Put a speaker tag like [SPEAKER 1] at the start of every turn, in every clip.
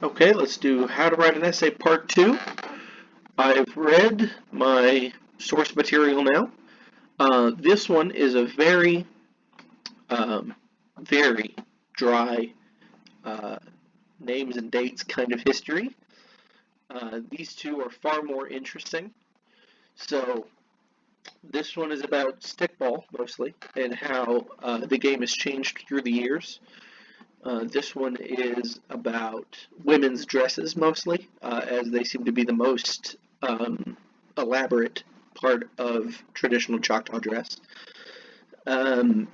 [SPEAKER 1] Okay, let's do How to Write an Essay Part 2. I've read my source material now. This one is a um, very dry uh, names and dates kind of history. These two are far more interesting. So this one is about stickball mostly and how the game has changed through the years. This one is about women's dresses mostly, as they seem to be the most elaborate part of traditional Choctaw dress. Um,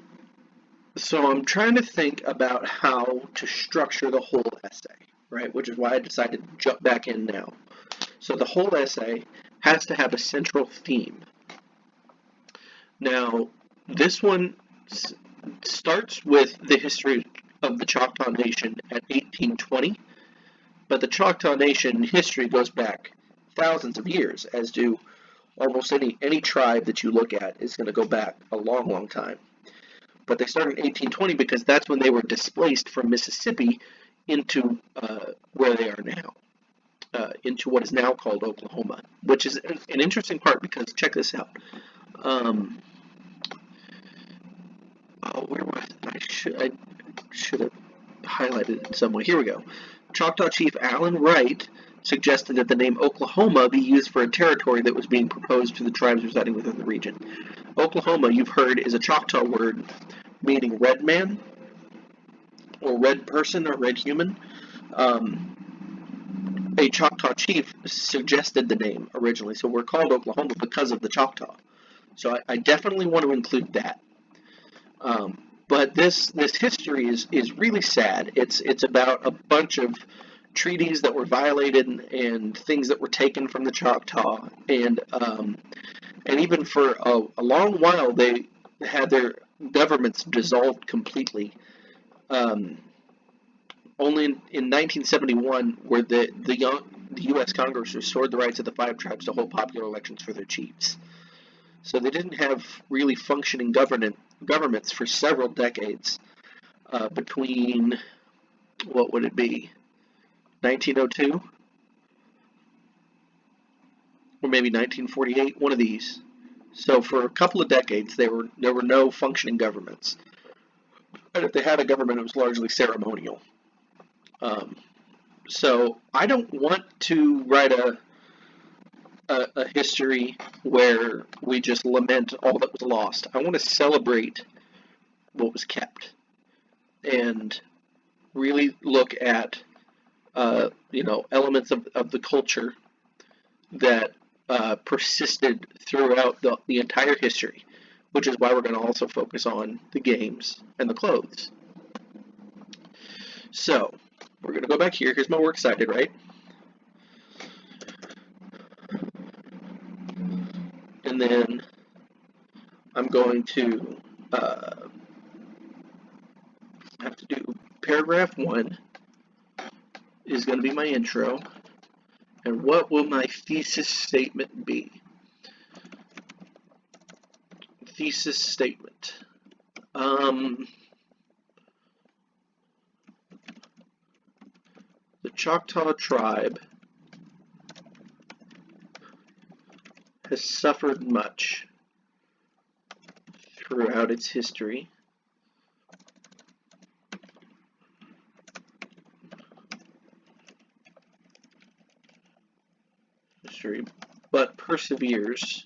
[SPEAKER 1] so I'm trying to think about how to structure the whole essay, right? Which is why I decided to jump back in now. So the whole essay has to have a central theme. Now, this one starts with the history of the Choctaw Nation at 1820, but the Choctaw Nation history goes back thousands of years, as do almost any tribe that you look at is going to go back a long, long time. But they started in 1820 because that's when they were displaced from Mississippi into where they are now, into what is now called Oklahoma, which is an interesting part because check this out. Where was I should have highlighted it in some way. Here we go. Choctaw Chief Allen Wright suggested that the name Oklahoma be used for a territory that was being proposed to the tribes residing within the region. Oklahoma, you've heard, is a Choctaw word meaning red man, or red person, or red human. A Choctaw chief suggested the name originally, so we're called Oklahoma because of the Choctaw. So I definitely want to include that. But this history is really sad. It's about a bunch of treaties that were violated and things that were taken from the Choctaw, and even for a long while they had their governments dissolved completely. Only in 1971 were the U.S. Congress restored the rights of the five tribes to hold popular elections for their chiefs. So they didn't have really functioning governments for several decades between, what would it be, 1902 or maybe 1948, one of these. So for a couple of decades, there were no functioning governments, and if they had a government, it was largely ceremonial. Um, so I don't want to write a history where we just lament all that was lost. I want to celebrate what was kept and really look at elements of the culture that persisted throughout the entire history, which is why we're going to also focus on the games and the clothes. So we're going to go back here. Here's my works cited, right? And then I'm going to have to do paragraph 1 is going to be my intro. And what will my thesis statement be? Thesis statement. The Choctaw tribe has suffered much throughout its history. But perseveres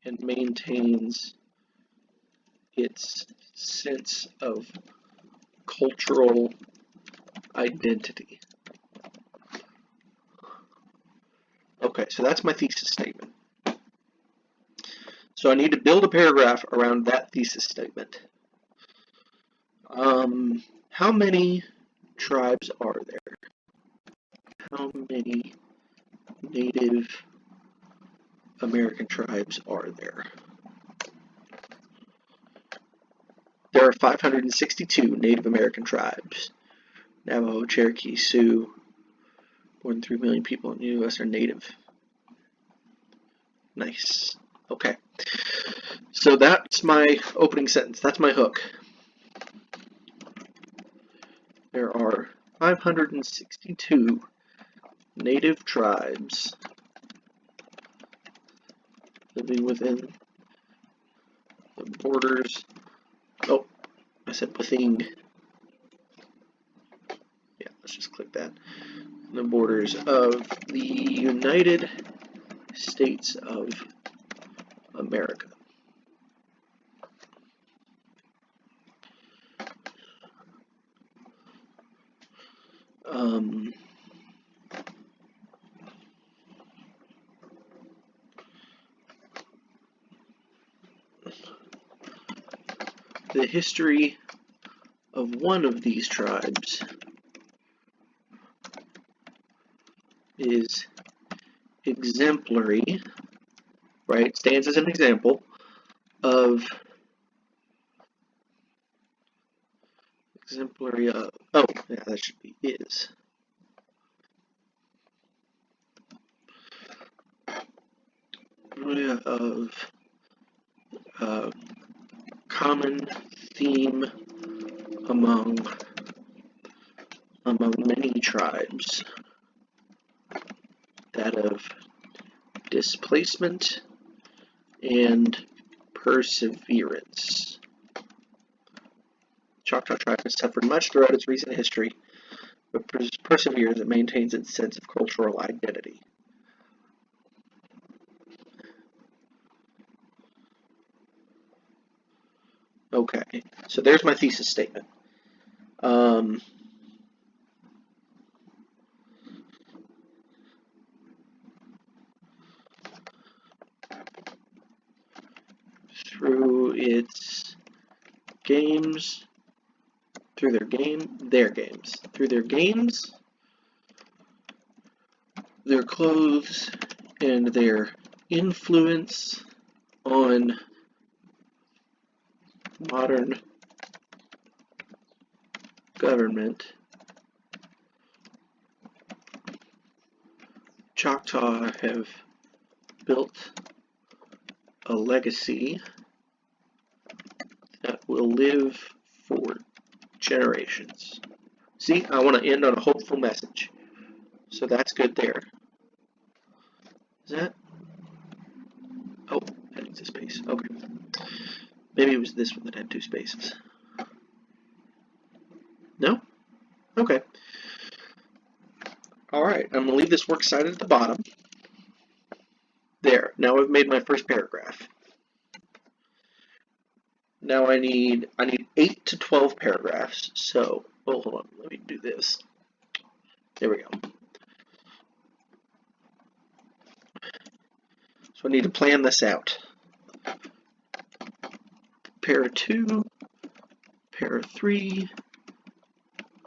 [SPEAKER 1] and maintains its sense of cultural identity. Okay, so that's my thesis statement. So I need to build a paragraph around that thesis statement. How many tribes are there? How many Native American tribes are there? There are 562 Native American tribes. Navajo, Cherokee, Sioux. More than 3 million people in the U.S. are Native. Nice. Okay. So that's my opening sentence. That's my hook. there are 562 native tribes living within the borders. Oh, I said within. Yeah, let's just click that. The borders of the United States of America. The history of one of these tribes is exemplary, right? Stands as an example of exemplary of, oh, yeah, that should be is. Of common theme among many tribes, that of displacement and perseverance. Choctaw tribe has suffered much throughout its recent history, but perseveres and maintains its sense of cultural identity. Okay, so there's my thesis statement. Through its games, through their games, their clothes, and their influence on modern government, Choctaw have built a legacy that will live for generations. See, I want to end on a hopeful message. So that's good there. Is that? Oh, that needs a space. Okay. Maybe it was this one that had 2 spaces. No? Okay. Alright, I'm going to leave this works cited at the bottom. There. Now I've made my first paragraph. Now I need 8 to 12 paragraphs. So, oh, hold on. Let me do this. There we go. So I need to plan this out. Pair 2, pair 3,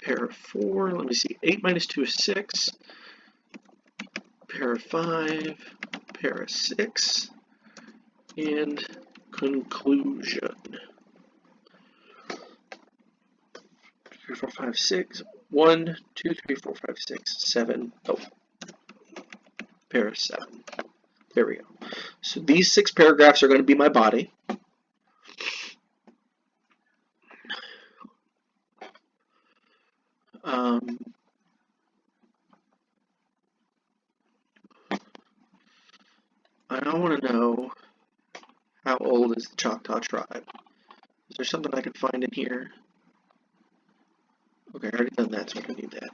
[SPEAKER 1] pair 4. Let me see. 8 minus 2 is 6. Pair 5, pair 6, and conclusion. 3, 4, 5, 6. 1, 2, 3, 4, 5, 6, 7. Oh, pair 7. There we go. So these 6 paragraphs are going to be my body. I want to know, how old is the Choctaw tribe? Is there something I can find in here? Okay, I already done that, so I don't need that.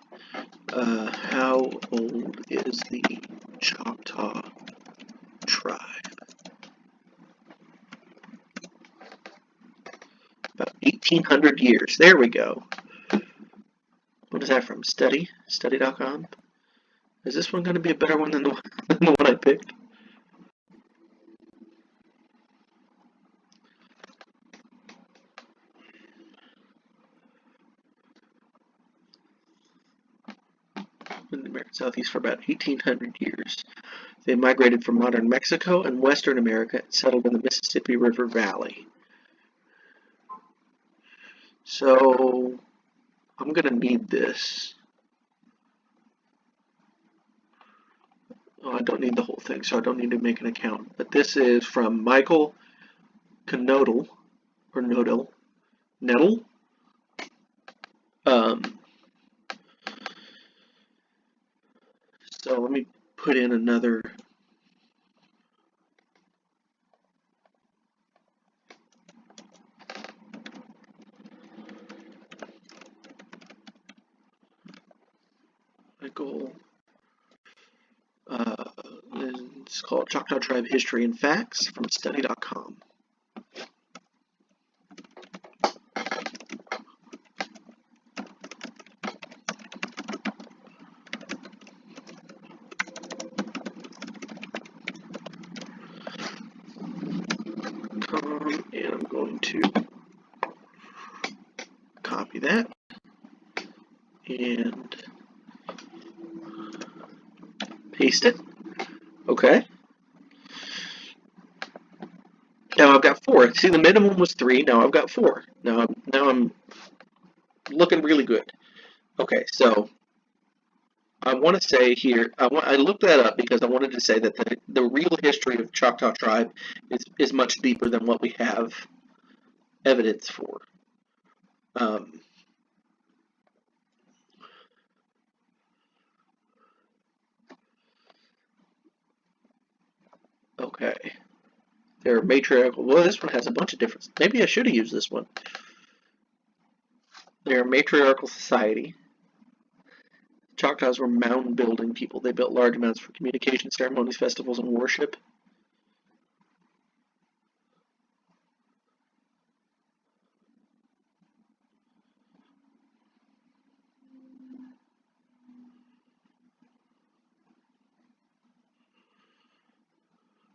[SPEAKER 1] How old is the Choctaw tribe? About 1,800 years. There we go. What is that from? Study.com? Is this one going to be a better one than the one I picked? In the American Southeast for about 1,800 years. They migrated from modern Mexico and Western America and settled in the Mississippi River Valley. So, I'm going to need this. Oh, I don't need the whole thing, so I don't need to make an account. But this is from Michael Knodel, or Knodel, let me put in another. My goal. It's called Choctaw Tribe History and Facts from study.com. And I'm going to copy that and paste it. Okay. Now I've got 4. See, the minimum was 3. Now I've got 4. Now I'm looking really good. Okay, so I want to say here, I looked that up because I wanted to say that the real history of Choctaw Tribe is much deeper than what we have evidence for. Okay. They're matriarchal. Well, this one has a bunch of different. Maybe I should have used this one. They're a matriarchal society. Choctaws were mound-building people. They built large mounds for communication, ceremonies, festivals, and worship.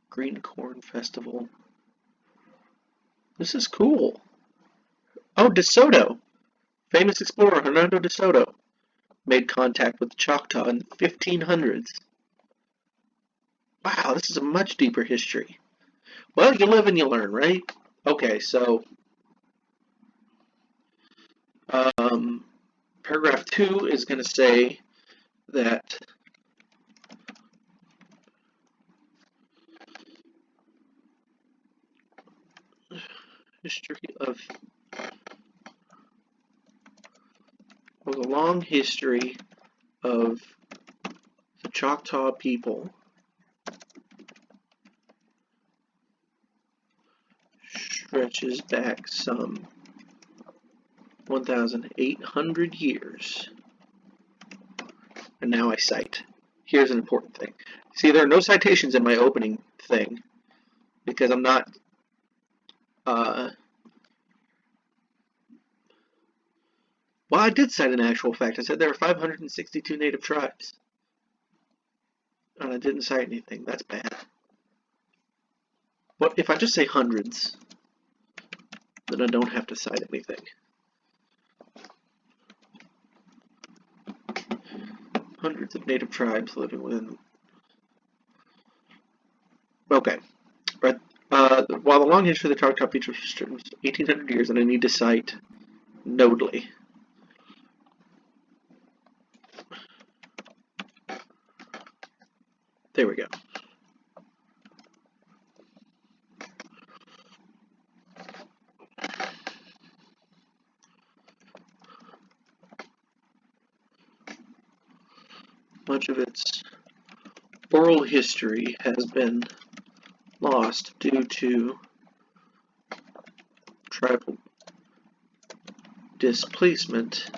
[SPEAKER 1] Green Corn Festival. This is cool. Oh, De Soto. Famous explorer Hernando de Soto made contact with the Choctaw in the 1500s. Wow, this is a much deeper history. Well, you live and you learn, right? Okay, so paragraph 2 is going to say that a long history of the Choctaw people stretches back some 1,800 years. And now I cite. Here's an important thing. See, there are no citations in my opening thing because I'm not well, I did cite an actual fact. I said there are 562 native tribes. And I didn't cite anything. That's bad. But if I just say hundreds, then I don't have to cite anything. Hundreds of native tribes living within. Okay. Right. While the long history of the Choctaw features 1,800 years, and I need to cite notably. There we go. Much of its oral history has been lost due to tribal displacement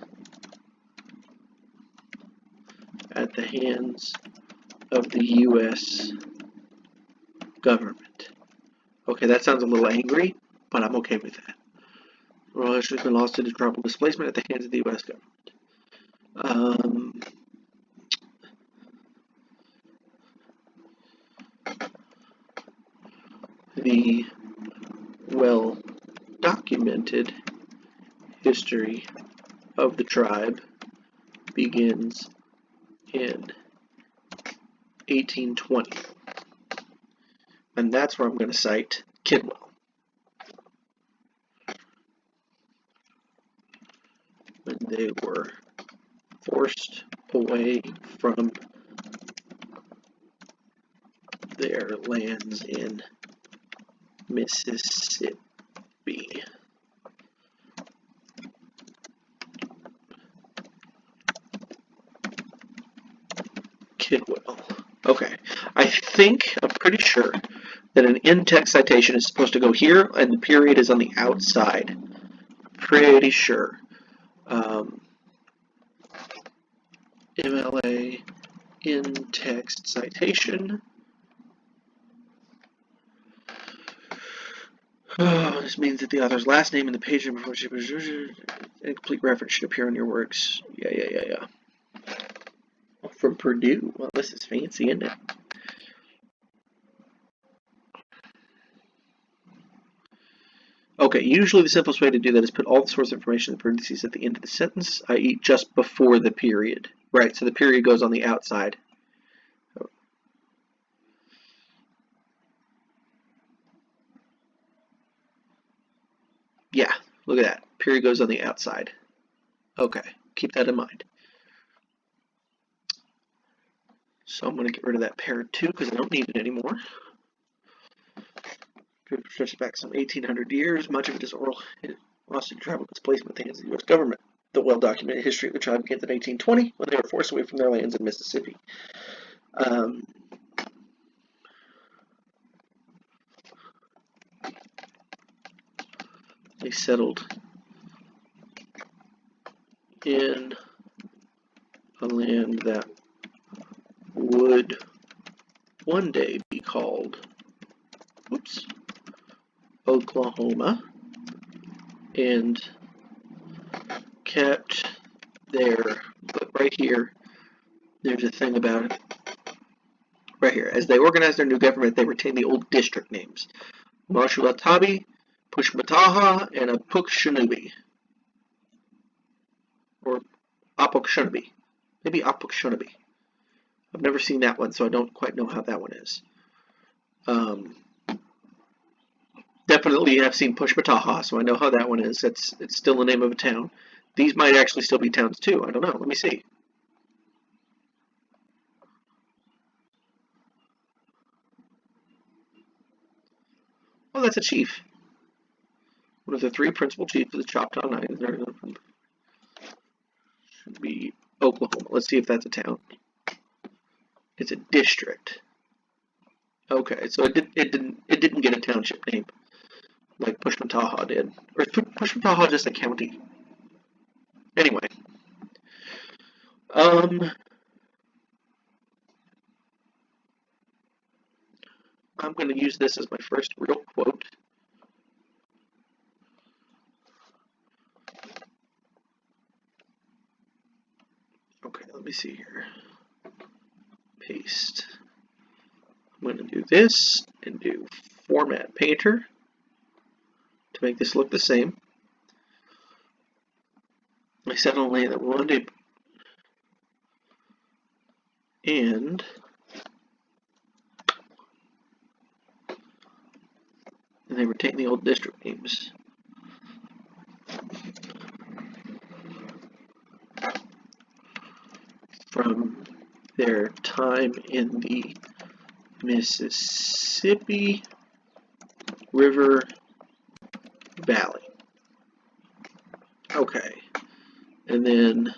[SPEAKER 1] at the hands of the U.S. government. Okay, that sounds a little angry, but I'm okay with that. Oral history has been lost due to tribal displacement at the hands of the U.S. government. The well-documented history of the tribe begins in 1820. And that's where I'm going to cite Kidwell. When they were forced away from their lands in Mississippi. Kidwell. Okay, I'm pretty sure that an in-text citation is supposed to go here, and the period is on the outside. Pretty sure. MLA in-text citation. This means that the author's last name and the page number before she was incomplete reference should appear on your works. Yeah. From Purdue. Well, this is fancy, isn't it? Okay, usually the simplest way to do that is put all the source information in parentheses at the end of the sentence, i.e. just before the period. Right, so the period goes on the outside. Yeah, look at that. Period goes on the outside. Okay, keep that in mind. So I'm going to get rid of that pair 2 because I don't need it anymore. Period stretches back some 1,800 years. Much of it is oral. It lost in tribal displacement in the hands of the U.S. government. The well-documented history of the tribe begins in 1820 when they were forced away from their lands in Mississippi. They settled in a land that would one day be called, Oklahoma, and kept their, but right here, there's a thing about it. Right here, as they organized their new government, they retained the old district names: Mashulatabi, Pushmataha, and Apukshunnubi. Or Apukshunnubi. Maybe Apukshunnubi. I've never seen that one, so I don't quite know how that one is. Definitely have seen Pushmataha, so I know how that one is. It's still the name of a town. These might actually still be towns too. I don't know. Let me see. Oh, that's a chief. One of the 3 principal chiefs of the Choctaw Nation should be Oklahoma. Let's see if that's a town. It's a district. Okay, so it didn't get a township name like Pushmataha did. Or is Pushmataha just a county? Anyway. I'm going to use this as my first real quote. Okay, let me see here. Paste. I'm going to do this and do Format Painter to make this look the same. I set on land that one day, and they retain the old district names. From their time in the Mississippi River Valley. Okay, and then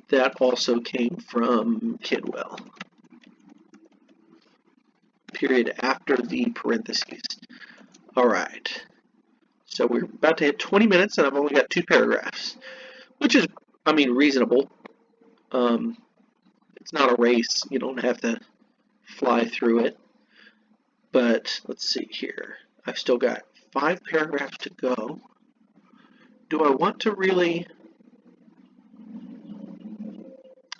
[SPEAKER 1] that also came from Kidwell. Period after the parentheses. Alright, so we're about to hit 20 minutes and I've only got 2 paragraphs, which is, I mean, reasonable. It's not a race, you don't have to fly through it. But let's see here. I've still got 5 paragraphs to go. Do I want to really?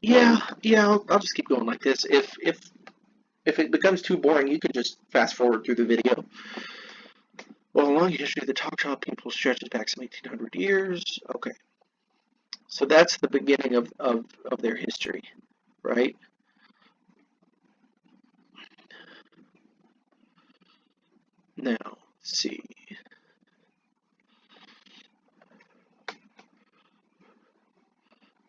[SPEAKER 1] Yeah, I'll just keep going like this. If it becomes too boring, you can just fast forward through the video. Well, the long history of the Choctaw people stretches back some 1,800 years. Okay. So that's the beginning of their history, right? Now, let's see.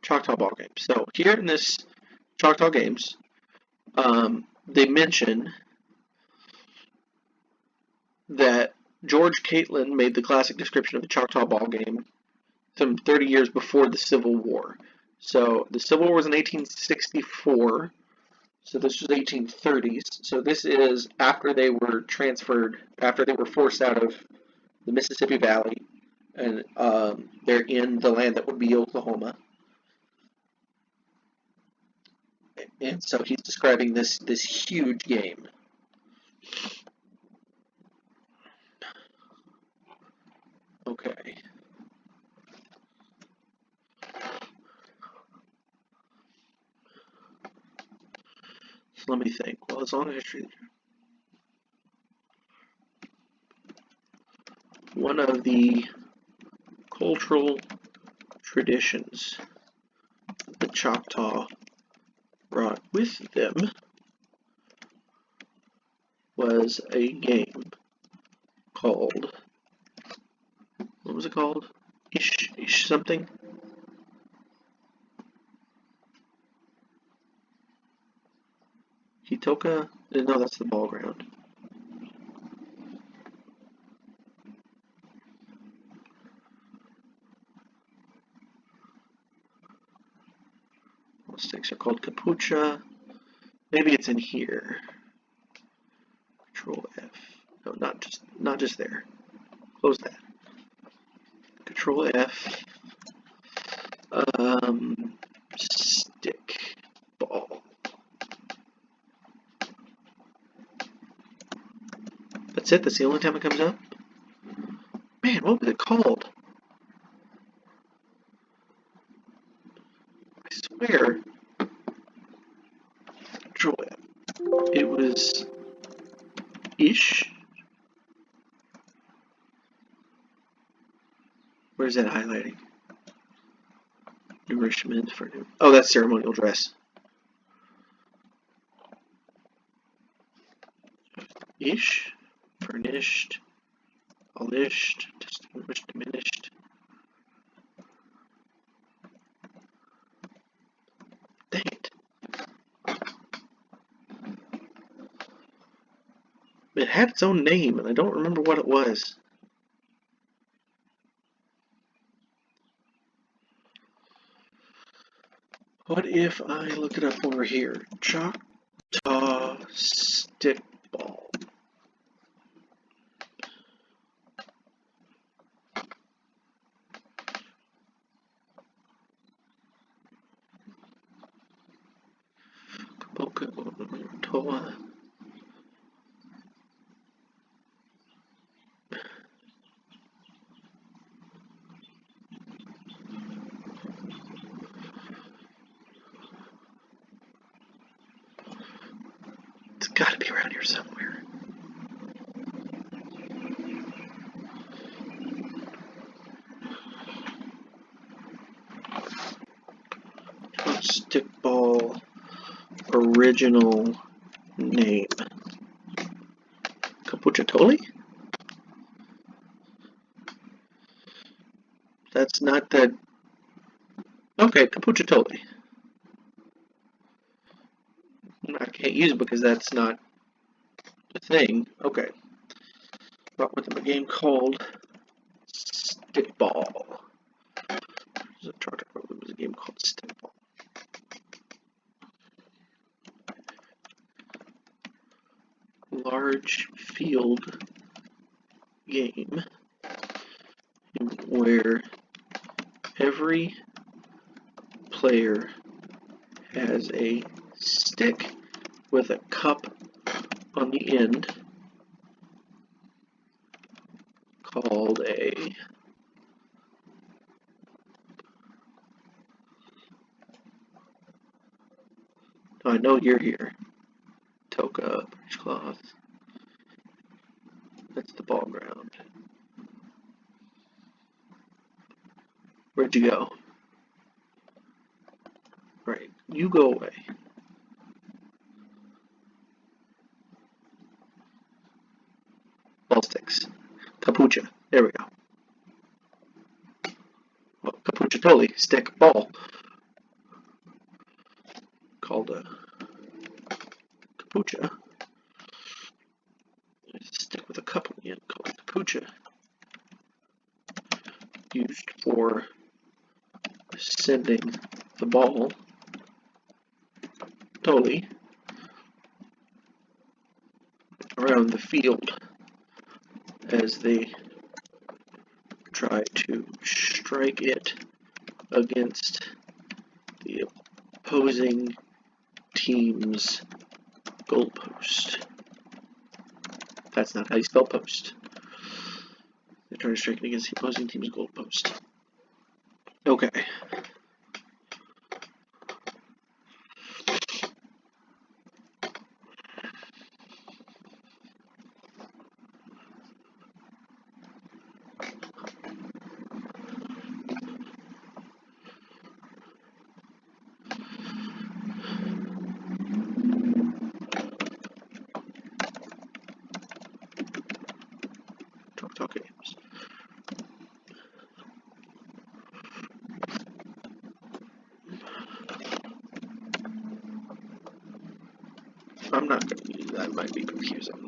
[SPEAKER 1] Choctaw ball game. So here in this Choctaw Games, they mention that George Catlin made the classic description of the Choctaw ball game some 30 years before the Civil War. So the Civil War was in 1864. So this was 1830s. So this is after they were transferred, after they were forced out of the Mississippi Valley, and they're in the land that would be Oklahoma. And so he's describing this huge game. Okay. So let me think. Well, as long as history. One of the cultural traditions the Choctaw brought with them was a game called, what was it called? Ish something? Hitoka? No, that's the ball ground. Sticks are called Capucha. Maybe it's in here. Control F. No, not just there. Close that. Control F. Stick ball. That's it. That's the only time it comes up. Man, what was it called? I swear. Control F. It was ish. Where's that highlighting? Nourishment for new. Oh, that's ceremonial dress. Ish, furnished, polished, distinguished, diminished. Dang it. It had its own name, and I don't remember what it was. What if I look it up over here? Choctaw stickball. Toa. It's got to be around here somewhere. Stickball original name. Capuchatoli? That's not the... Okay, Capuchatoli. I can't use it because that's not the thing. Okay. But with a game called Stickball. There's a game called Stickball. Large field game where every player has a stick with a cup on the end called a I know you're here. Toka, British cloth. That's the ball ground. Where'd you go? Right, you go away. Ball sticks. Capucha. There we go. Well, Capuchatoli. Stick. Ball. Called a Capucha. There's a stick with a cup on the end called a Capucha. Used for sending the ball. Totally. around the field as they try to strike it against the opposing team's goalpost. That's not how you spell post. They're trying to strike it against the opposing team's goalpost. Okay. Talk games. I'm not going to use that. It might be confusing.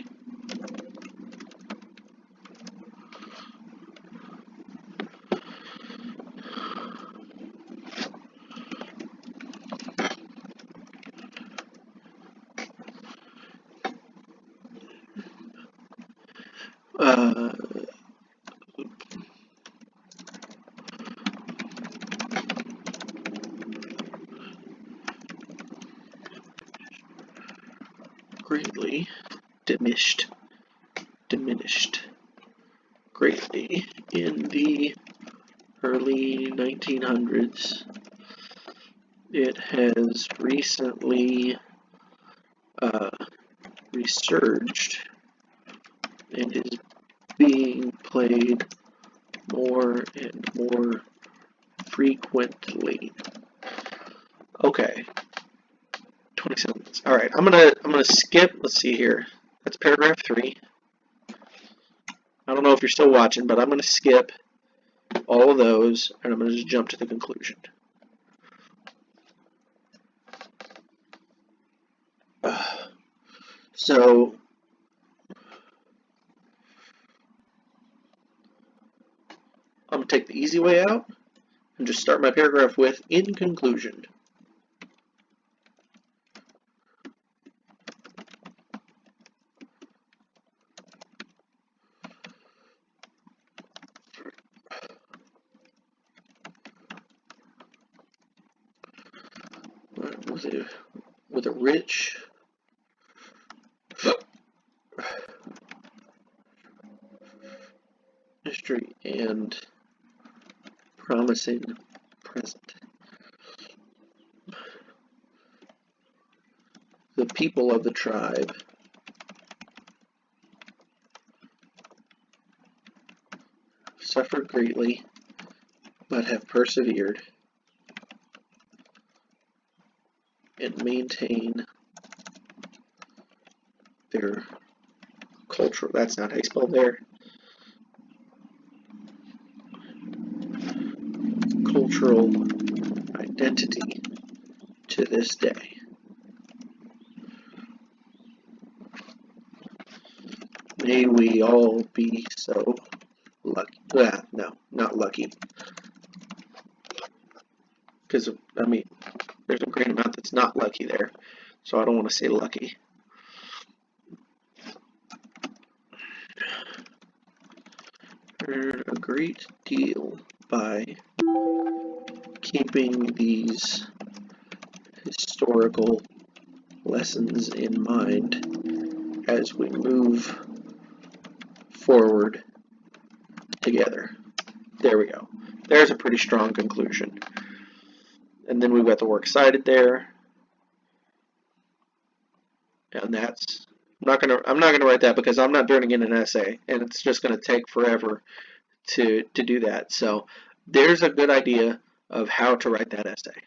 [SPEAKER 1] Greatly diminished greatly in the early 1900s. It has recently resurged and is being played more and more frequently. Okay. 27 minutes. All right, I'm gonna skip. Let's see here. That's paragraph 3. I don't know if you're still watching, but I'm gonna skip all of those, and I'm gonna just jump to the conclusion. So I'm gonna take the easy way out and just start my paragraph with in conclusion. With a rich history and promising present. The people of the tribe suffered greatly, but have persevered and maintain their cultural, that's not how you spell there, cultural identity to this day. May we all be so lucky. No, not lucky. Because, I mean, there's a great amount that's not lucky there. So I don't want to say lucky. Earn a great deal by keeping these historical lessons in mind as we move forward together. There we go. There's a pretty strong conclusion. And then we've got the works cited there. And that's I'm not gonna write that because I'm not turning in an essay, and it's just gonna take forever to do that. So there's a good idea of how to write that essay.